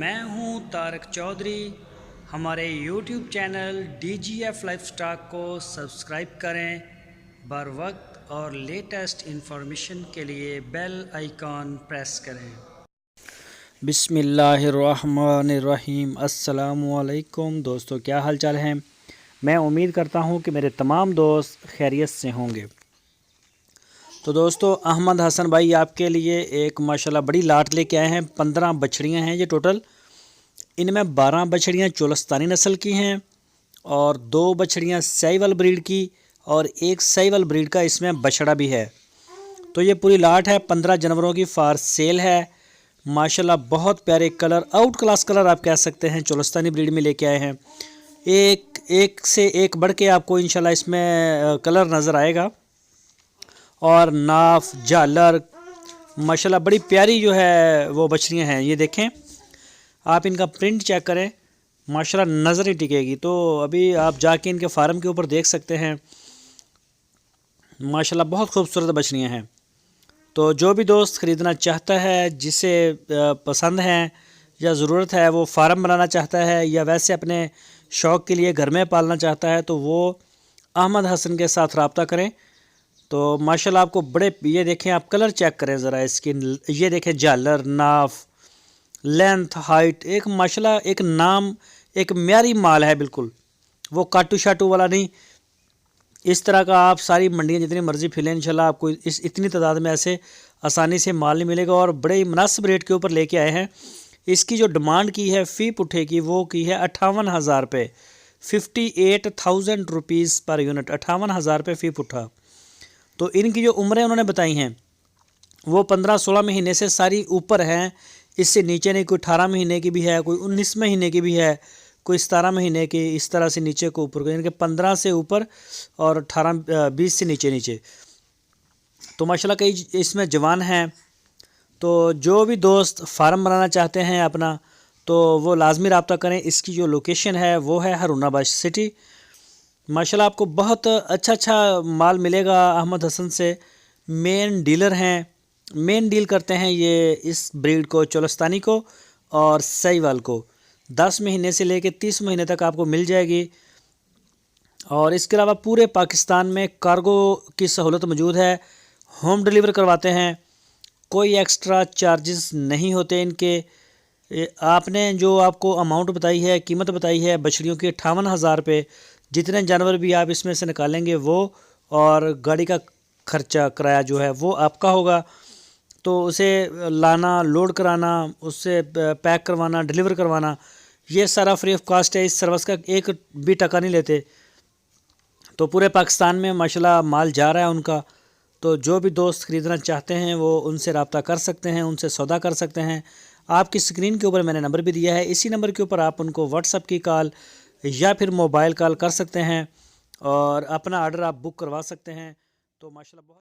मैं हूं तारक चौधरी। हमारे YouTube channel DGF life stock को सब्सक्राइब करें। बर वक्त और लेटेस्ट इंफॉर्मेशन के लिए बेल आइकॉन प्रेस करें। बिस्मिल्लाहिर्रहमानिर्रहीम। अस्सलामुअलैकुम दोस्तों, क्या हाल चाल हैं। मैं उम्मीद करता हूं कि मेरे तमाम दोस्त खैरियत से होंगे। तो दोस्तों, अहमद हसन भाई आपके लिए एक माशाल्लाह बड़ी लाट लेके आए हैं। 15 बछड़ियाँ हैं ये टोटल। इनमें 12 बछड़ियाँ चोलस्तानी नस्ल की हैं और 2 बछड़ियाँ साहिवाल ब्रीड की और एक साहिवाल ब्रीड का इसमें बछड़ा भी है। तो ये पूरी लाट है। 15 जानवरों की फार सेल है। माशाल्लाह बहुत प्यारे कलर, आउट क्लास कलर आप कह सकते हैं, चोलस्तानी ब्रीड में लेके आए हैं। एक से एक बढ़ के आपको इंशाल्लाह इसमें कलर नज़र आएगा। और नाफ झालर माशाल्लाह बड़ी प्यारी जो है वो बछड़ियाँ हैं। ये देखें, आप इनका प्रिंट चेक करें, माशाल्लाह नज़र ही टिकेगी। तो अभी आप जाके इनके फार्म के ऊपर देख सकते हैं। माशाल्लाह बहुत खूबसूरत बछड़ियाँ हैं। तो जो भी दोस्त ख़रीदना चाहता है, जिसे पसंद हैं या ज़रूरत है, वो फार्म बनाना चाहता है या वैसे अपने शौक़ के लिए घर में पालना चाहता है, तो वो अहमद हसन के साथ रब्ता करें। तो माशाल्लाह आपको बड़े, ये देखें, आप कलर चेक करें ज़रा इसकी। ये देखें, झालर, नाफ, लेंथ, हाइट, एक माशाल्लाह एक नाम, एक म्यारी माल है बिल्कुल। वो काटू शाटू वाला नहीं। इस तरह का आप सारी मंडियाँ जितनी मर्ज़ी फिलें, इंशाल्लाह आपको इस इतनी तादाद में ऐसे आसानी से माल नहीं मिलेगा। और बड़े ही मुनासिब रेट के ऊपर लेके आए हैं। इसकी जो डिमांड की है फ़ी पुट्ठे की, वो की है 58,000 रुपये, 58,000 रुपीज़ पर यूनिट, 58,000 रुपये फ़ी पुट्ठा। तो इनकी जो उम्रें उन्होंने बताई हैं वो 15-16 महीने से सारी ऊपर हैं। इससे नीचे नहीं, कोई 18 महीने की भी है, कोई 19 महीने की भी है, कोई 17 महीने की, इस तरह से नीचे को ऊपर को, यानी कि 15 से ऊपर और 18-20 से नीचे। तो माशाल्लाह कई इसमें जवान हैं। तो जो भी दोस्त फार्म बनाना चाहते हैं अपना, तो वो लाजमी रब्ता करें। इसकी जो लोकेशन है वो है हारूनाबाद सिटी। माशाल्लाह आपको बहुत अच्छा माल मिलेगा अहमद हसन से। मेन डीलर हैं, मेन डील करते हैं ये इस ब्रीड को, चोलस्तानी को और साहिवाल को। 10 महीने से लेकर 30 महीने तक आपको मिल जाएगी। और इसके अलावा पूरे पाकिस्तान में कार्गो की सहूलत मौजूद है। होम डिलीवर करवाते हैं, कोई एक्स्ट्रा चार्जेस नहीं होते इनके। आपने जो आपको अमाउंट बताई है, कीमत बताई है बछड़ियों की 58,000 रुपये, जितने जानवर भी आप इसमें से निकालेंगे वो, और गाड़ी का खर्चा किराया जो है वो आपका होगा। तो उसे लाना, लोड कराना, उससे पैक करवाना, डिलीवर करवाना, ये सारा फ्री ऑफ कॉस्ट है। इस सर्विस का एक भी टका नहीं लेते। तो पूरे पाकिस्तान में माशाल्लाह माल जा रहा है उनका। तो जो भी दोस्त ख़रीदना चाहते हैं वो उनसे रब्ता कर सकते हैं, उनसे सौदा कर सकते हैं। आपकी स्क्रीन के ऊपर मैंने नंबर भी दिया है, इसी नंबर के ऊपर आप उनको व्हाट्सएप की कॉल या फिर मोबाइल कॉल कर सकते हैं और अपना आर्डर आप बुक करवा सकते हैं। तो माशाल्लाह बहुत